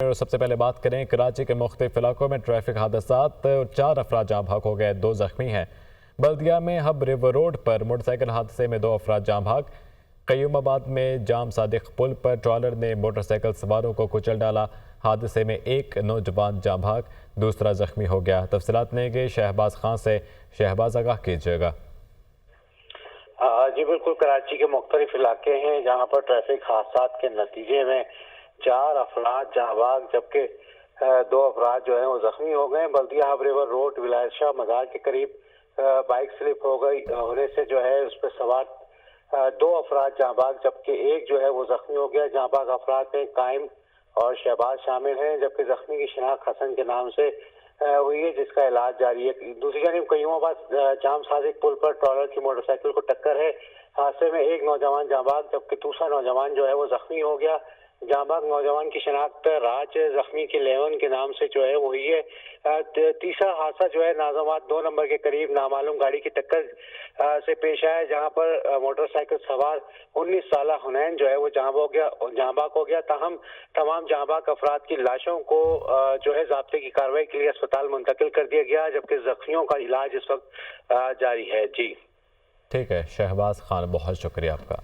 और सबसे पहले बात करें कराची के मुख्तलिफ इलाकों में ट्रैफिक हादसात और 4 अफराद जाँ भाग हो गए, 2 जख्मी हैं। बल्दिया में हब रिवर रोड पर मोटरसाइकिल हादसे में 2 अफराद जाँ भाग। कयूमाबाद में जाम सादिक पुल पर ट्रॉलर ने मोटरसाइकिल सवारों को कुचल डाला। हादसे में एक नौजवान जाँ भाग, दूसरा जख्मी हो गया। तफसीलात लेंगे शहबाज खान से। शहबाज, आगाह कीजिएगा। जी बिल्कुल, कराची के मुख्तलिफ इलाके हैं जहाँ पर ट्रैफिक हादसात के नतीजे में 4 अफराद जाँ भाग जबकि 2 अफराद जो है वो जख्मी हो गए। बल्दिया हब रिवर रोड विलायत शाह मज़ार के करीब बाइक स्लिप हो गई होने से जो है उस पर सवार 2 अफराद जाँ भाग जबकि एक जो है वो जख्मी हो गया। जाँ भाग अफराद में कायम और शहबाज शामिल हैं जबकि जख्मी की शिनाख्त हसन के नाम से हुई है जिसका इलाज जारी है। दूसरी जानिब कयूमाबाद जाम सादिक पुल पर ट्रॉलर की मोटरसाइकिल को टक्कर है। हादसे में एक नौजवान जाँ भाग जबकि दूसरा नौजवान जो है वो जख्मी हो गया। जाँ भाग नौजवान की शिनाख्त राज जख्मी के लेवन के नाम से जो है वो हुई है। तीसरा हादसा जो है नाज़ाबाद 2 नंबर के करीब नामालूम गाड़ी की टक्कर से पेश आया जहां पर मोटरसाइकिल सवार 19 साल हुनैन जो है वो जाँ भाग हो गया। ताहम तमाम जाँ भाग अफराद की लाशों को जो है ज़ाब्ते की कार्रवाई के लिए अस्पताल मुंतकिल कर दिया गया जबकि जख्मियों का इलाज इस वक्त जारी है। जी ठीक है शहबाज खान, बहुत शुक्रिया आपका।